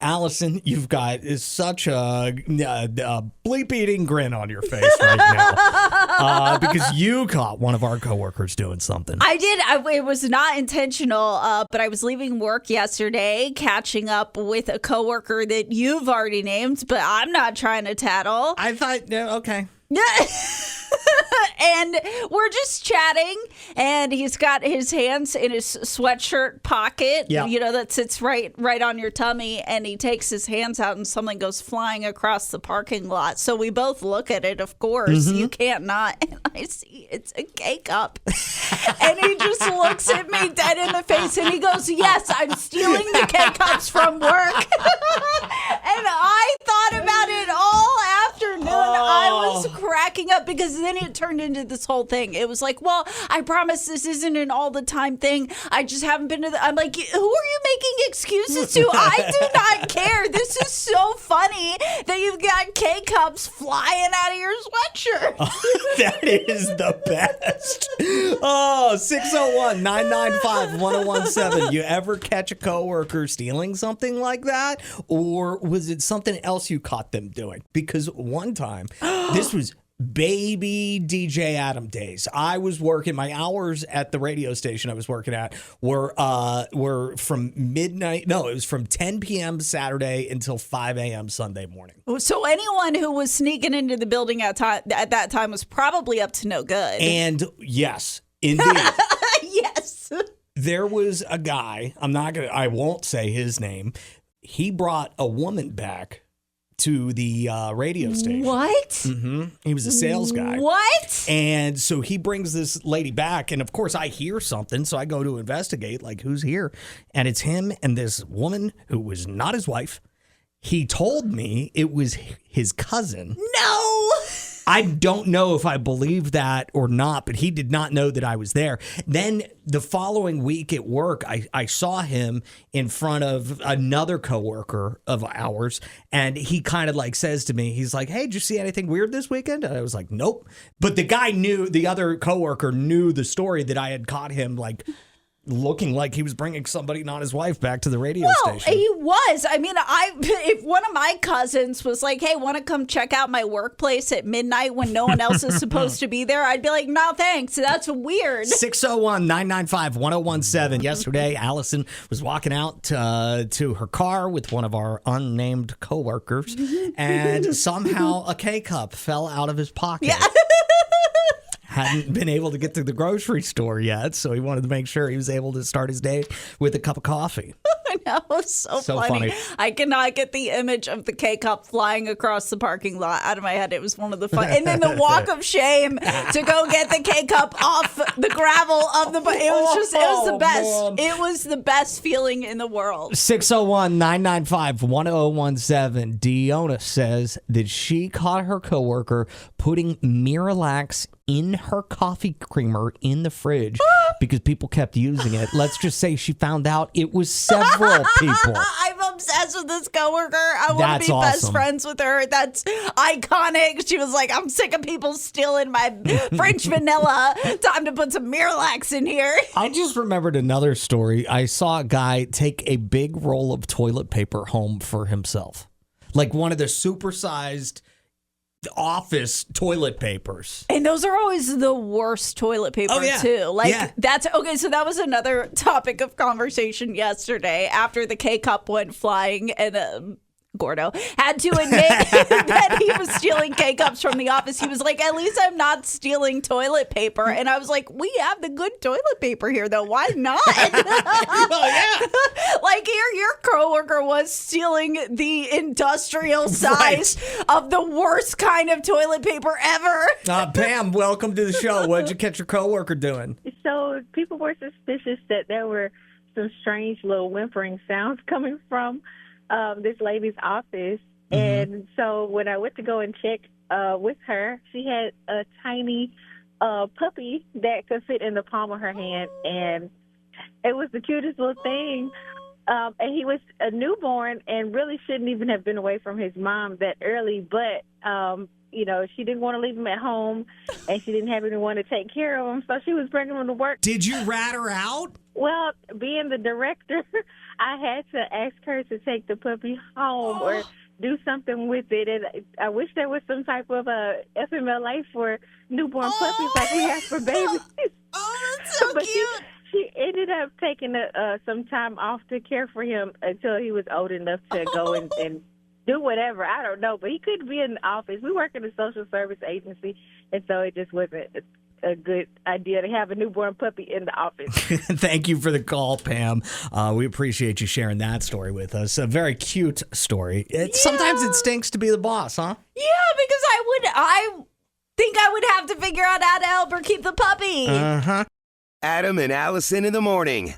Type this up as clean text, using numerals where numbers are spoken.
Allison, you've got such a bleep-eating grin on your face right now because you caught one of our coworkers doing something. I did. It was not intentional, but I was leaving work yesterday, catching up with a coworker that you've already named, but I'm not trying to tattle. I thought, yeah, okay. And we're just chatting, and he's got his hands in his sweatshirt pocket, that sits right on your tummy, and he takes his hands out, and something goes flying across the parking lot. So we both look at it, of course. You can't not. And I see it's a K-cup. And he just looks at me dead in the face, and he goes, "Yes, I'm stealing the K-cups from work." And I thought about it all afternoon. I was cracking up because then it turned into this whole thing. It was like, well, I promise this isn't an all the time thing. I just haven't been to I'm like, who are you making excuses to? I do not care. This is so funny that you've got K-cups flying out of your sweatshirt. That is the best. Oh, 601-995-1017. You ever catch a coworker stealing something like that? Or was it something else you caught them doing? Because one time, this was baby DJ Adam days. I was working, my hours at the radio station I was working at were from midnight. No, it was from 10 p.m. Saturday until 5 a.m. Sunday morning. So anyone who was sneaking into the building at that time was probably up to no good. And yes, indeed. Yes. There was a guy, I won't say his name. He brought a woman back to the radio station. What? Mm-hmm. He was a sales guy. What? And so he brings this lady back, and of course I hear something, so I go to investigate, like, who's here? And it's him and this woman who was not his wife. He told me it was his cousin. No! I don't know if I believe that or not, but he did not know that I was there. Then the following week at work, I saw him in front of another coworker of ours, and he kind of like says to me, he's like, "Hey, did you see anything weird this weekend?" And I was like, "Nope." But the guy the other coworker knew the story that I had caught him like looking like he was bringing somebody, not his wife, back to the radio station. He was. I mean, if one of my cousins was like, "Hey, want to come check out my workplace at midnight when no one else is supposed to be there?" I'd be like, "No, thanks. That's weird." 601-995-1017. Yesterday, Allison was walking out to her car with one of our unnamed coworkers, and somehow a K-cup fell out of his pocket. Yeah. Hadn't been able to get to the grocery store yet, so he wanted to make sure he was able to start his day with a cup of coffee. I know, it's so funny. I cannot get the image of the K-cup flying across the parking lot out of my head. It was one of the fun. And then the walk of shame to go get the K-cup off the gravel of the. It was the best. Man. It was the best feeling in the world. 601-995-1017. Deonna says that she caught her coworker putting Miralax in her coffee creamer in the fridge because people kept using it. Let's just say she found out it was several people. I'm obsessed with this coworker. I want to be best friends with her. That's iconic. She was like, "I'm sick of people stealing my French vanilla. Time to put some Miralax in here." I just remembered another story. I saw a guy take a big roll of toilet paper home for himself. Like one of the supersized office toilet papers. And those are always the worst toilet paper too. Like that's okay. So that was another topic of conversation yesterday after the K-cup went flying, and Gordo had to admit that he was stealing K-cups from the office. He was like, "At least I'm not stealing toilet paper." And I was like, "We have the good toilet paper here, though. Why not?" Like your coworker was stealing the industrial size of the worst kind of toilet paper ever. Pam, welcome to the show. What'd you catch your coworker doing? So people were suspicious that there were some strange little whimpering sounds coming from this lady's office. Mm-hmm. And so when I went to go and check with her, she had a tiny puppy that could fit in the palm of her hand, and it was the cutest little thing. And he was a newborn and really shouldn't even have been away from his mom that early, but she didn't want to leave him at home, and she didn't have anyone to take care of him, so she was bringing him to work. Did you rat her out? Well, being the director, I had to ask her to take the puppy home or do something with it. And I wish there was some type of a FMLA for newborn puppies like we have for babies. Oh, that's so But cute. she ended up taking some time off to care for him until he was old enough to go and do whatever. I don't know, but he couldn't be in the office. We work in a social service agency, and so it just wasn't a good idea to have a newborn puppy in the office. Thank you for the call, Pam. We appreciate you sharing that story with us. A very cute story. Sometimes it stinks to be the boss, huh? Yeah, because I think I would have to figure out how to help her keep the puppy. Uh-huh. Adam and Allison in the morning.